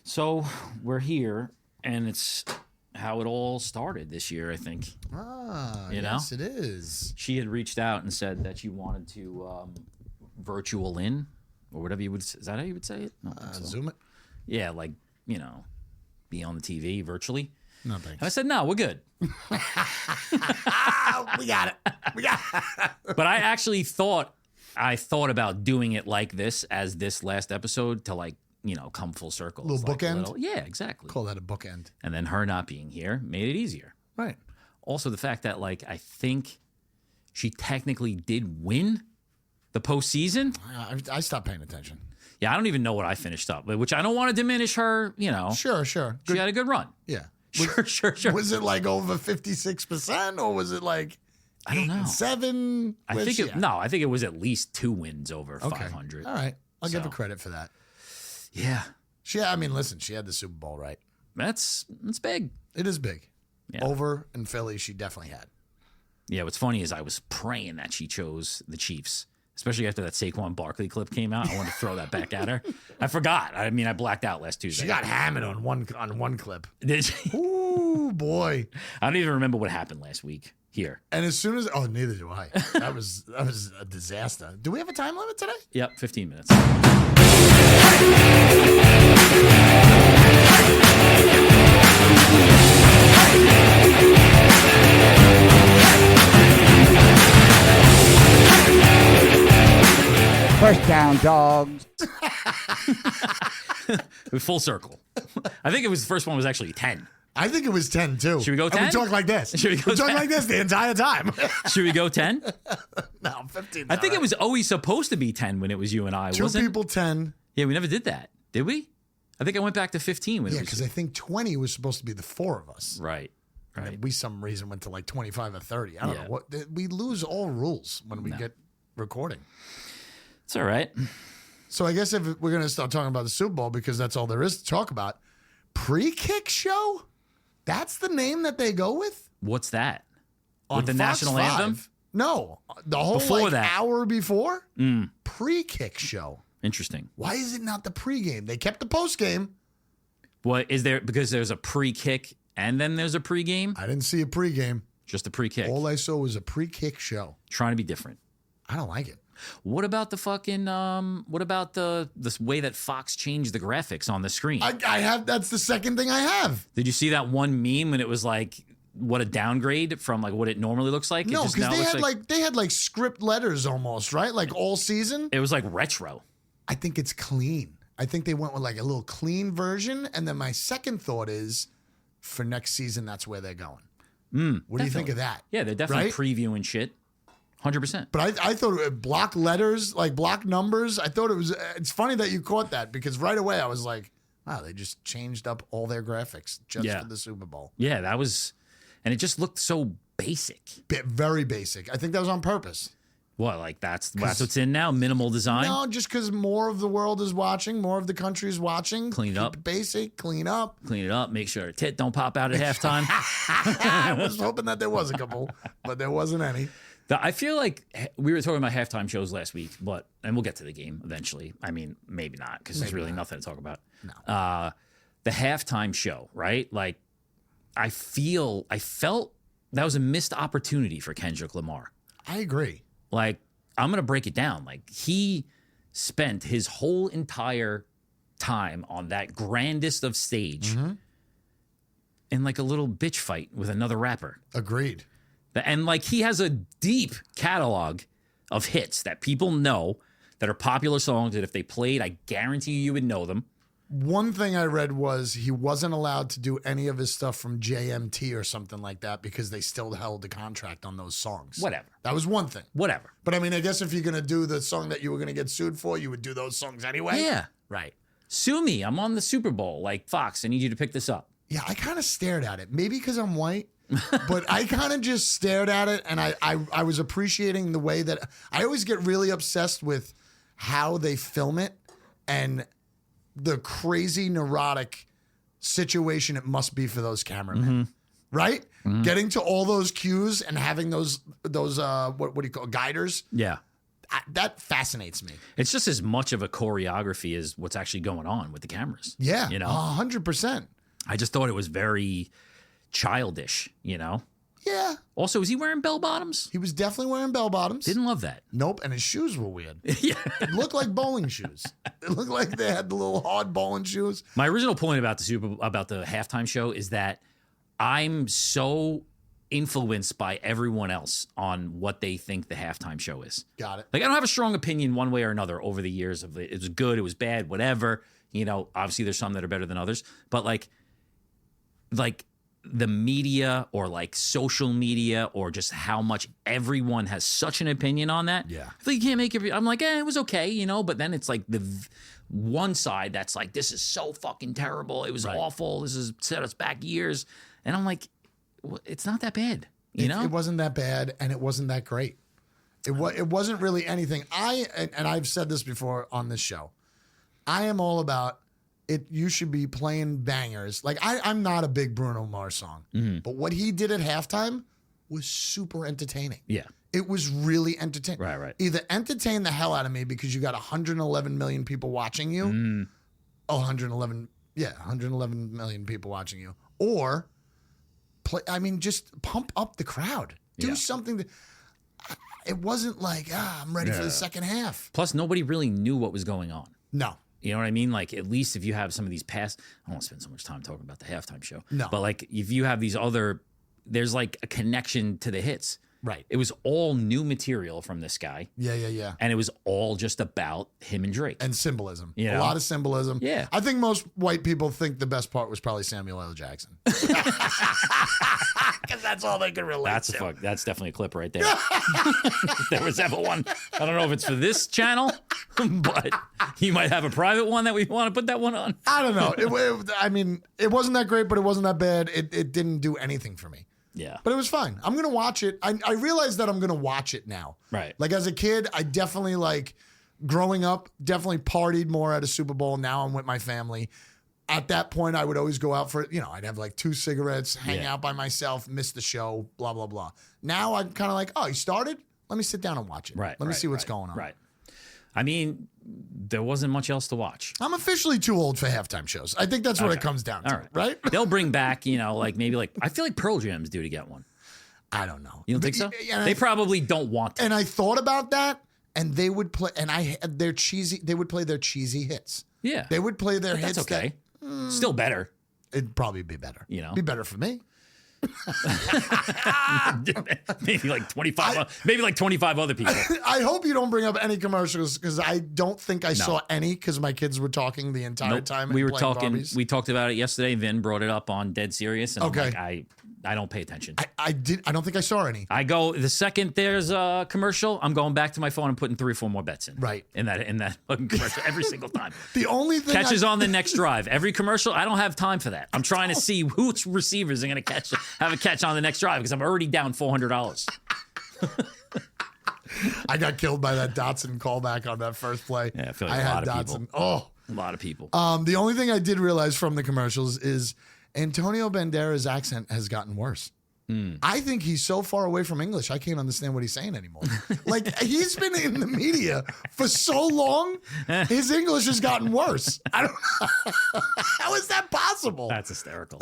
So we're here, and it's how it all started this year, I think. Yes, it is. She had reached out and said that she wanted to virtual in, or whatever you would. Is that how you would say it? No, so. Zoom it? Yeah, like, be on the TV virtually. No, thanks. And I said, no, we're good. We got it. But I actually thought about doing it like this as this last episode to come full circle. Little bookend? Yeah, exactly. Call that a bookend. And then her not being here made it easier. Right. Also, the fact that, I think she technically did win the postseason. I stopped paying attention. Yeah, I don't even know what I finished up, which I don't want to diminish her, Sure. She had a good run. Yeah. Sure. Was it over 56% or was it I don't know. 7? I think it was at least 2 wins over Okay. 500. All right. I'll give her credit for that. Yeah. Listen, she had the Super Bowl, right? That's big. It is big. Yeah. Over in Philly, she definitely had. Yeah, what's funny is I was praying that she chose the Chiefs, especially after that Saquon Barkley clip came out. I wanted to throw that back at her. I forgot. I blacked out last Tuesday. She got hammered on one clip. Did she? Ooh, boy. I don't even remember what happened last week here. And as soon as neither do I. That was a disaster. Do we have a time limit today? Yep, 15 minutes. First down, Dawgs. Full circle. I think the first one was actually 10. I think it was 10 too. Should we go 10? And we talk like this. Should we go 10? talk like this the entire time. Should we go 10? No, 15. I think it was always supposed to be 10 when it was you and I. Two wasn't? people 10. Yeah, we never did that. Did we? I think I went back to 15 when it was. Yeah, because I think 20 was supposed to be the 4 of us. Right. And we some reason went to 25 or 30. I don't Yeah. know what. We lose all rules when we get recording. It's all right. So I guess if we're going to start talking about the Super Bowl, because that's all there is to talk about, pre-kick show? That's the name that they go with? What's that? On With the Fox national 5? anthem? No. The whole Before that. hour before? Pre-kick show. Interesting. Why is it not the pregame? They kept the postgame. What is there? Because there's a pre-kick and then there's a pre-game? I didn't see a pregame. Just a pre-kick. All I saw was a pre-kick show. Trying to be different. I don't like it. What about the fucking what about this way that Fox changed the graphics on the screen? I have that's the second thing I have. Did you see that one meme when it was what a downgrade from what it normally looks like? No, because they had script letters almost, right? All season. It was retro. I think it's clean. I think they went with a little clean version. And then my second thought is for next season, that's where they're going. What do you think of that? Yeah, they're definitely right? previewing shit. 100%. But I thought block letters, block numbers. I thought it's funny that you caught that because right away I was like, wow, they just changed up all their graphics just for the Super Bowl. Yeah, that was, and it just looked so basic. Very basic. I think that was on purpose. What, that's what's in now? Minimal design? No, just because more of the world is watching, more of the country is watching. Clean it up. Keep it basic, clean up. Clean it up, make sure a tit don't pop out at halftime. I was hoping that there was a couple, but there wasn't any. I feel like we were talking about halftime shows last week, and we'll get to the game eventually. Maybe not, because there's really nothing to talk about. No. The halftime show, right? I felt that was a missed opportunity for Kendrick Lamar. I agree. I'm going to break it down. He spent his whole entire time on that grandest of stage in a little bitch fight with another rapper. Agreed. And he has a deep catalog of hits that people know that are popular songs that if they played, I guarantee you would know them. One thing I read was he wasn't allowed to do any of his stuff from JMT or something like that because they still held the contract on those songs. Whatever. That was one thing. Whatever. But I guess if you're going to do the song that you were going to get sued for, you would do those songs anyway. Yeah. Right. Sue me. I'm on the Super Bowl. Fox, I need you to pick this up. Yeah, I kind of stared at it. Maybe because I'm white. But I kind of just stared at it and I was appreciating the way that I always get really obsessed with how they film it and the crazy neurotic situation it must be for those cameramen, right? Getting to all those cues and having those what do you call it, guiders? Yeah. that fascinates me. It's just as much of a choreography as what's actually going on with the cameras. Yeah, you know, 100%. I just thought it was very childish, you know? Yeah. Also, is he wearing bell bottoms? He was definitely wearing bell bottoms. Didn't love that. Nope, and his shoes were weird. Yeah. It looked like bowling shoes. It looked like they had the little hard bowling shoes. My original point about the halftime show is that I'm so influenced by everyone else on what they think the halftime show is. Got it. Like, I don't have a strong opinion one way or another over the years of it was good, it was bad, whatever. You know, obviously there's some that are better than others, but like the media or like social media or just how much everyone has such an opinion on that. Yeah. I feel you can't make it. I'm like, it was okay, you know, but then it's like the one side that's like, this is so fucking terrible. It was awful. This has set us back years. And I'm like, well, it's not that bad, you know? It wasn't that bad, and it wasn't that great. It wasn't really anything. And I've said this before on this show. I am all about it. You should be playing bangers. Like I'm not a big Bruno Mars song, but what he did at halftime was super entertaining. Yeah. It was really entertaining. Right. Either entertain the hell out of me because you got 111 million people watching you. 111 million people watching you. Or just pump up the crowd. Do something that it wasn't like, I'm ready for the second half. Plus, nobody really knew what was going on. No. You know what I mean? Like, at least if you have some of these past, I don't want to spend so much time talking about the halftime show. No. But like, if you have these there's like a connection to the hits. Right. It was all new material from this guy. Yeah. And it was all just about him and Drake. And symbolism. Yeah. A lot of symbolism. Yeah. I think most white people think the best part was probably Samuel L. Jackson. Because that's all they could relate to. That's definitely a clip right there. If there was ever one. I don't know if it's for this channel, but you might have a private one that we want to put that one on. I don't know. It wasn't that great, but it wasn't that bad. It didn't do anything for me. Yeah. But it was fine. I'm going to watch it. I realize that I'm going to watch it now. Right. Like as a kid, I definitely growing up, definitely partied more at a Super Bowl. Now I'm with my family. At that point, I would always go out for, I'd have like 2 cigarettes, hang out by myself, miss the show, blah, blah, blah. Now I'm kind of like, oh, you started? Let me sit down and watch it. Right. Let me see what's going on. Right. I mean, there wasn't much else to watch. I'm officially too old for halftime shows. I think that's what it comes down to, right? They'll bring back, maybe I feel like Pearl Jam's due to get one. I don't know. You don't think so? They probably don't want to. And I thought about that, and they would play, and they would play their cheesy hits. Yeah. They would play their hits. That's okay. Still better. It'd probably be better. Be better for me. maybe like 25 other people. I hope you don't bring up any commercials because I don't think I saw any because my kids were talking the entire time. We were playing talking. Barbies. We talked about it yesterday. Vin brought it up on Dead Serious, and Okay. I'm like, I don't pay attention. I don't think I saw any. I go the second there's a commercial, I'm going back to my phone and putting 3 or 4 more bets in. Right. In that fucking commercial every single time. The only thing catches on the next drive. Every commercial, I don't have time for that. I'm trying to see which receivers are going to have a catch on the next drive because I'm already down $400. I got killed by that Dotson callback on that first play. Yeah, I feel like a lot of Dotson. people. A lot of people. The only thing I did realize from the commercials is Antonio Banderas' accent has gotten worse. I think he's so far away from English, I can't understand what he's saying anymore. Like, he's been in the media for so long, his English has gotten worse. I don't know. How is that possible? That's hysterical.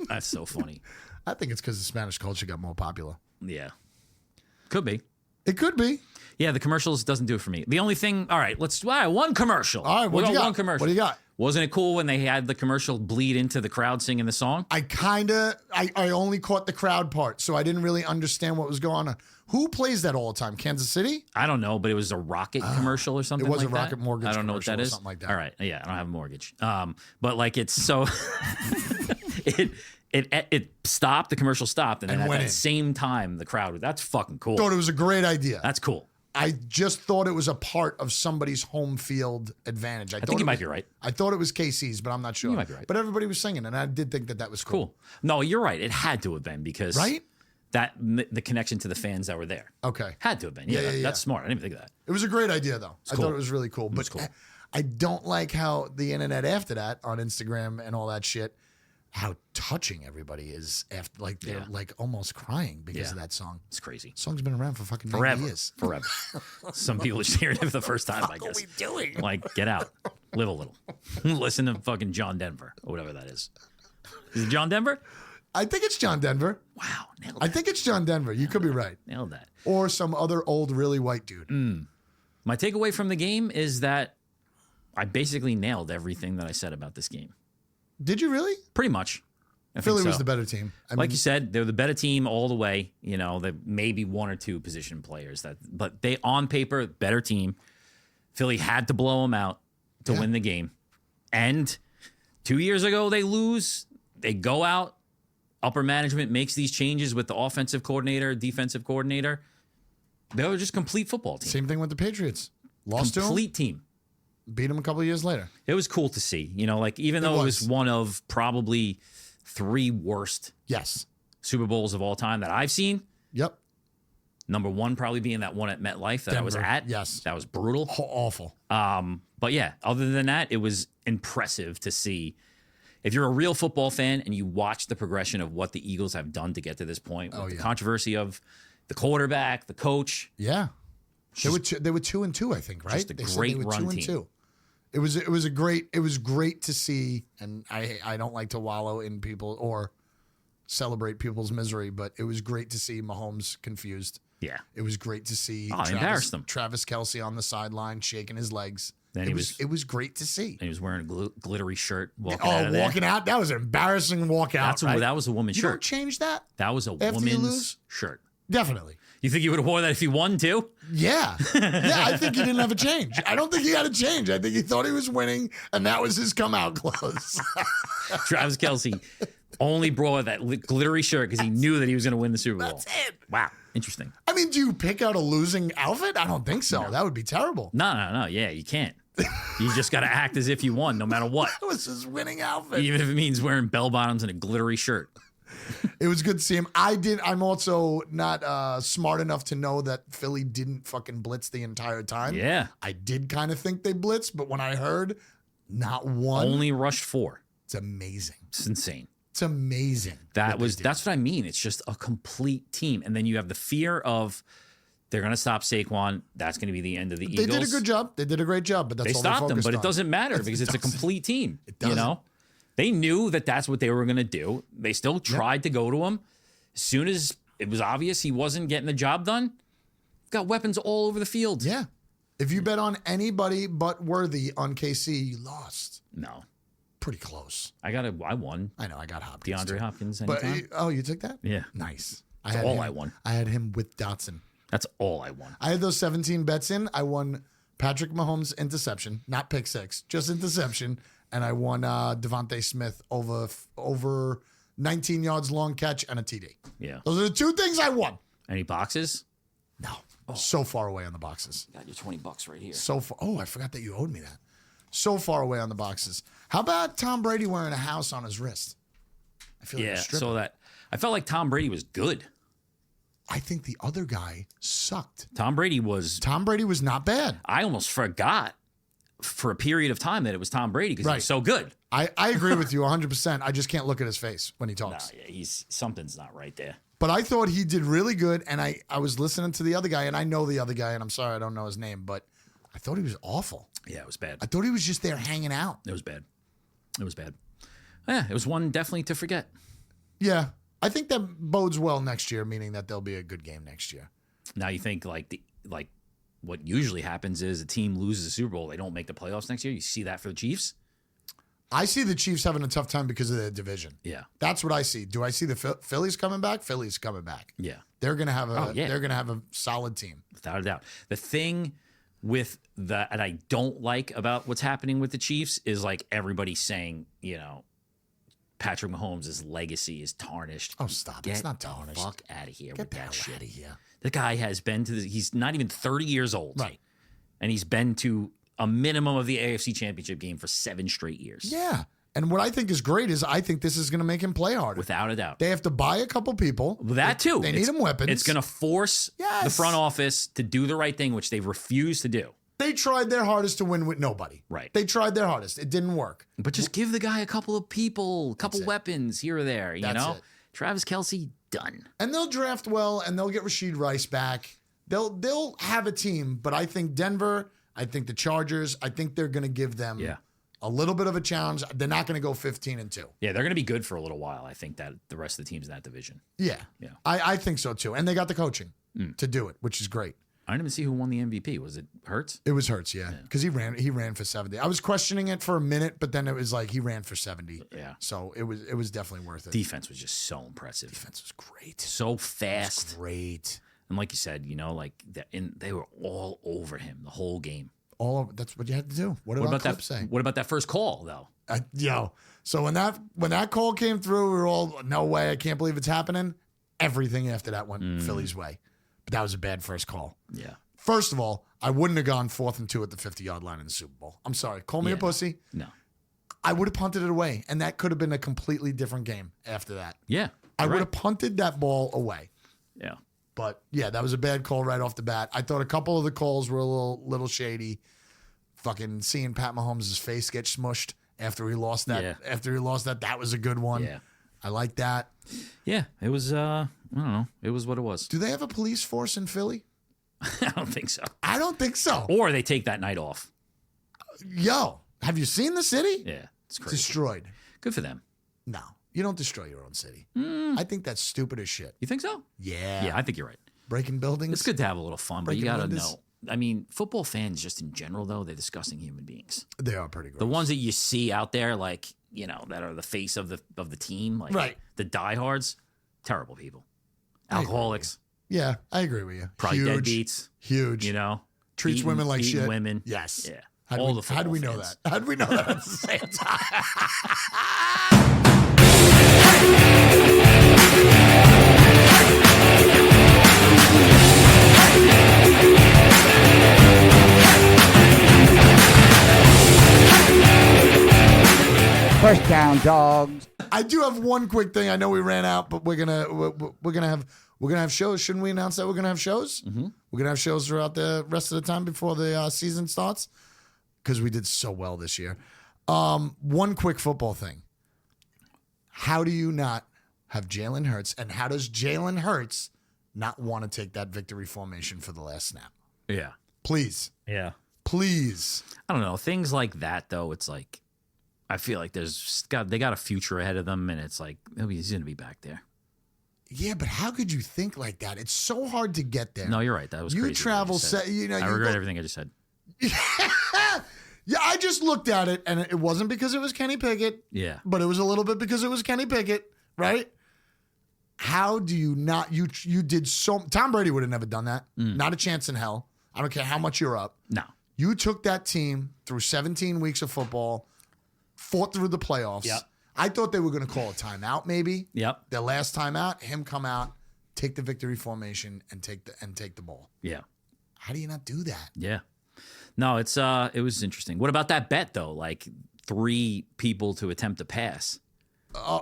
That's so funny. I think it's because the Spanish culture got more popular. Yeah. Could be. It could be. Yeah, the commercials doesn't do it for me. The only thing, all right, one commercial. All right, what do you got? One commercial. What do you got? Wasn't it cool when they had the commercial bleed into the crowd singing the song? I only caught the crowd part, so I didn't really understand what was going on. Who plays that all the time? Kansas City? I don't know, but it was a Rocket commercial or something. It was like a Rocket that. Mortgage. I don't know what that is. Something like that. All right, yeah, I don't have a mortgage. But like it's so it stopped. The commercial stopped, and then at that same time, the crowd. That's fucking cool. Thought it was a great idea. That's cool. I just thought it was a part of somebody's home field advantage. I think you might be right. I thought it was KC's, but I'm not sure. You might be right. But everybody was singing, and I did think that was cool. No, you're right. It had to have been because right? the connection to the fans that were there. Okay. Had to have been. Yeah, that's smart. I didn't even think of that. It was a great idea, though. I thought it was really cool. But cool. I don't like how the internet after that on Instagram and all that shit, how touching everybody is after, like, they're like almost crying because of that song. It's crazy. Song's been around for fucking 90 Forever. years. Forever. Some people are hearing it for the first time, I guess. What are we doing? Like, get out. Live a little. Listen to fucking John Denver or whatever that is. Is it John Denver? I think it's John Denver. Wow. Nailed that. I think it's John Denver. You could be right. Nailed that. Or some other old, really white dude. My takeaway from the game is that I basically nailed everything that I said about this game. Did you really? Pretty much. I think Philly was so. the better team. I Like mean, you said, they're the better team all the way. You know, there may be one or two position players but they on paper better team. Philly had to blow them out to win the game. And 2 years ago they lose. They go out. Upper management makes these changes with the offensive coordinator, defensive coordinator. They were just complete football team. same thing with the Patriots. Lost Complete team. to them, beat them a couple of years later. It was cool to see. You know, like even though it was one of probably 3 worst Yes. Super Bowls of all time that I've seen. Yep. Number 1 probably being that one at MetLife that I was Denver, at. yes. That was brutal. Awful. But yeah, other than that, it was impressive to see. If you're a real football fan and you watch the progression of what the Eagles have done to get to this point, with the controversy of the quarterback, the coach. Yeah. They were 2-2, I think, right? Just a They great said they were run 2-2. team. It was great to see, and I don't like to wallow in people or celebrate people's misery, but it was great to see Mahomes confused. Yeah. It was great to see Embarrassed them. Travis Kelce on the sideline shaking his legs. Then it was great to see. And he was wearing a glittery shirt walking out of there. Walking out? That was an embarrassing walkout. That was a woman's You shirt. don't change that? That was a you woman's lose? shirt. Definitely. You think he would have worn that if he won too? Yeah. Yeah, I think he didn't have a change. I don't think he had a change. I think he thought he was winning, and that was his come out clothes. Travis Kelce only brought that glittery shirt because he knew that he was going to win the Super Bowl. That's it. Wow. Interesting. I mean, do you pick out a losing outfit? I don't think so. That would be terrible. No. Yeah, you can't. You just got to act as if you won no matter what. That was his winning outfit. Even if it means wearing bell bottoms and a glittery shirt. It was good to see him. I'm also not smart enough to know that Philly didn't fucking blitz the entire time. Yeah. I did kind of think they blitzed, but when I heard not one, Only rushed 4. it's amazing. It's insane. It's amazing. That's what I mean. It's just a complete team. And then you have the fear of they're going to stop Saquon. That's going to be the end of the Eagles. They did a good job. They did a great job, but that's They all stopped them, but on. it doesn't matter because it's a complete team. It doesn't. You know, they knew that that's what they were going to do. They still tried to go to him. As soon as it was obvious he wasn't getting the job done, got weapons all over the field. Yeah. If you bet on anybody but Worthy on KC, you lost. No, Pretty close. I won. I know. I got Hopkins. DeAndre too. Hopkins. But Anytime. you took that? Yeah. Nice. That's all I won. I had him with Dotson. That's all I won. I had those 17 bets in. I won Patrick Mahomes interception, not pick six, just interception, and I won Devontae Smith over 19 yards long catch and a TD. Yeah. Those are the 2 things I won. Any boxes? No. So far away on the boxes. Got your $20 right here. So far. Oh, I forgot that you owed me that. So far away on the boxes. How about Tom Brady wearing a house on his wrist? I feel like a stripper. So that I felt like Tom Brady was good. I think the other guy sucked. Tom Brady was not bad. I almost forgot for a period of time that it was Tom Brady because he was so good. I agree with you 100%. I just can't look at his face when he talks. Something's not right there. But I thought he did really good, and I was listening to the other guy, and I know the other guy, and I'm sorry I don't know his name, but I thought he was awful. Yeah, it was bad. I thought he was just there hanging out. It was bad. Yeah, it was one definitely to forget. Yeah. I think that bodes well next year, meaning that there'll be a good game next year. Now you think like what usually happens is a team loses a Super Bowl, they don't make the playoffs next year. You see that for the Chiefs? I see the Chiefs having a tough time because of their division. Yeah. That's what I see. Do I see the Phillies coming back? Phillies coming back. Yeah. They're going to have a solid team. Without a doubt. The thing with that I don't like about what's happening with the Chiefs is like everybody saying, Patrick Mahomes' legacy is tarnished. Oh, stop. It's not tarnished. Fuck out of here with that shit. Out of here. The guy has been to he's not even 30 years old. Right. And he's been to a minimum of the AFC Championship game for 7 straight years. Yeah. And what I think is great is I think this is going to make him play harder. Without a doubt. They have to buy a couple people. That too. They need him weapons. It's going to force the front office to do the right thing, which they've refused to do. They they tried their hardest to win with nobody. Right. They tried their hardest. It didn't work. But just give the guy a couple of people, a couple it. weapons here or there, you That's know? it. Travis Kelce, done. And they'll draft well, and they'll get Rashid Rice back. They'll have a team, but I think Denver, I think the Chargers, I think they're going to give them a little bit of a challenge. They're not going to go 15-2. Yeah, they're going to be good for a little while. I think that the rest of the teams in that division. Yeah. Yeah. I think so too. And they got the coaching to do it, which is great. I didn't even see who won the MVP. Was it Hurts? It was Hurts, yeah. Because he ran for 70. I was questioning it for a minute, but then it was like he ran for 70. Yeah. So it was definitely worth it. Defense was just so impressive. Defense was great. So fast. Great. And like you said, you know, like they were all over him the whole game. That's what you had to do. What about that saying? What about that first call though? So when that call came through, we were all, no way, I can't believe it's happening. Everything after that went Philly's way. But that was a bad first call. Yeah. First of all, I wouldn't have gone 4th and 2 at the 50-yard line in the Super Bowl. I'm sorry. Call me a pussy. No. I would have punted it away, and that could have been a completely different game after that. Yeah. I would have punted that ball away. Yeah. But yeah, that was a bad call right off the bat. I thought a couple of the calls were a little shady. Fucking seeing Pat Mahomes' face get smushed after he lost that. Yeah. After he lost that was a good one. Yeah. I like that. Yeah. It was I don't know. It was what it was. Do they have a police force in Philly? I don't think so. I don't think so. Or they take that night off. Yo, have you seen the city? Yeah. It's crazy. Destroyed. Good for them. No, you don't destroy your own city. I think that's stupid as shit. You think so? Yeah. Yeah, I think you're right. Breaking buildings. It's good to have a little fun, but you Breaking got to windows. know. I mean, football fans just in general, though, they're disgusting human beings. They are pretty gross. The ones that you see out there, like, you know, that are the face of the team, like Right. the diehards, terrible people. Alcoholics. Yeah, I agree with you. Probably Huge. deadbeats. Huge. You know? Treats Beating- women like beating shit. women. Yes. Yeah. How do we know fans. that? How do we know that at the same time? First down, Dawgs. I do have one quick thing. I know we ran out, but we're gonna have shows. Shouldn't we announce that we're gonna have shows? Mm-hmm. We're gonna have shows throughout the rest of the time before the season starts because we did so well this year. One quick football thing. How do you not have Jalen Hurts, and how does Jalen Hurts not want to take that victory formation for the last snap? Yeah. Please, Yeah. please. I don't know. Things like that, though, it's like, I feel like they got a future ahead of them, and it's like, he's going to be back there. Yeah, but how could you think like that? It's so hard to get there. No, you're right. That was You crazy. travel, I regret everything I just said. Yeah, I just looked at it, and it wasn't because it was Kenny Pickett. Yeah. But it was a little bit because it was Kenny Pickett, right? How do you not? You did so. Tom Brady would have never done that. Not a chance in hell. I don't care how much you're up. No. You took that team through 17 weeks of football, fought through the playoffs. Yep. I thought they were going to call a timeout, maybe. Yep. Their last timeout, him come out, take the victory formation, and take the ball. Yeah. How do you not do that? Yeah. No, it was interesting. What about that bet though? Like 3 people to attempt to pass.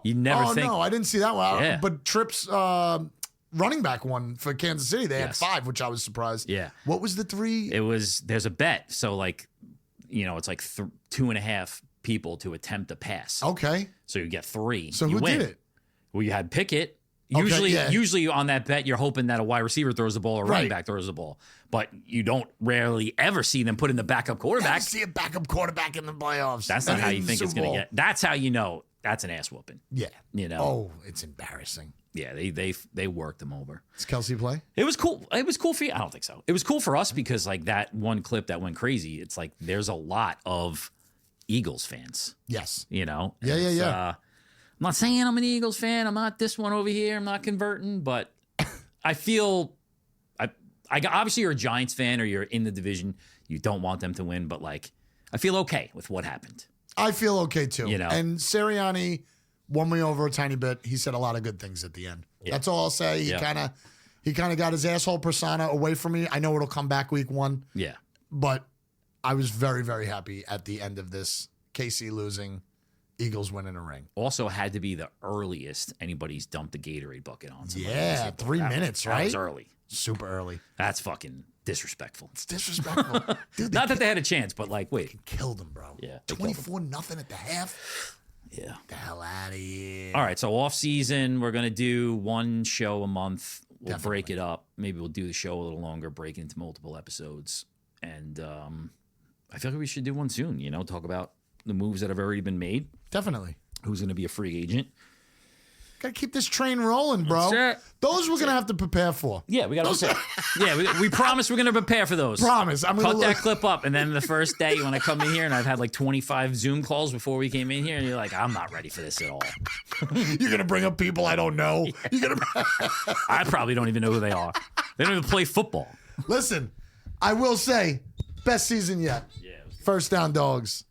You never think. No, I didn't see that one. Yeah. But Tripp's running back one for Kansas City, they had 5, which I was surprised. Yeah. What was the 3? There's a bet. So like, you know, it's like 2.5 people to attempt to pass. Okay. So you get 3. So you who win. did it? Well, you had Pickett. Okay, Usually on that bet, you're hoping that a wide receiver throws the ball or a running Right. back throws the ball. But you don't rarely ever see them put in the backup quarterback. Never see a backup quarterback in the playoffs. That's not And how in you the think it's Super going Bowl. to get. That's how you know that's an ass whooping. Yeah. You know? Oh, it's embarrassing. Yeah, they worked them over. Does Kelce play? It was cool. It was cool for you. I don't think so. It was cool for us because like that one clip that went crazy. It's like there's a lot of Eagles fans. Yes. You know? Yeah, And yeah, it's, yeah. I'm not saying I'm an Eagles fan. I'm not this one over here. I'm not converting, but I feel I obviously you're a Giants fan or you're in the division. You don't want them to win, but like I feel okay with what happened. I feel okay too. You know. And Sirianni won me over a tiny bit. He said a lot of good things at the end. Yeah. That's all I'll say. He Yeah. kind of got his asshole persona away from me. I know it'll come back week 1, Yeah. but I was very, very happy at the end of this. KC losing, Eagles winning a ring. Also had to be the earliest anybody's dumped a Gatorade bucket on somebody. Yeah, 3 minutes, That right? was early. super early. That's fucking disrespectful. It's disrespectful. Dude, Not that they had a chance, but like, wait. killed him, bro. Yeah, they killed him. 24-0 at the half. Yeah. The hell out of here. All right, so off season, we're gonna do one show a month. We'll break it up. Maybe we'll do the show a little longer, break it into multiple episodes. And I feel like we should do one soon, you know, talk about the moves that have already been made. Definitely. Who's gonna be a free agent. Gotta keep this train rolling, bro. That's it. Those we're gonna have to prepare for. Yeah, we gotta prepare. Yeah, we promise we're gonna prepare for those. Promise. I'm gonna Cut that clip up, and then the first day when I come in here, and I've had like 25 Zoom calls before we came in here, and you're like, I'm not ready for this at all. You're gonna bring up people I don't know. You're gonna. I probably don't even know who they are. They don't even play football. Listen, I will say, best season yet. Yeah. First down, Dogs.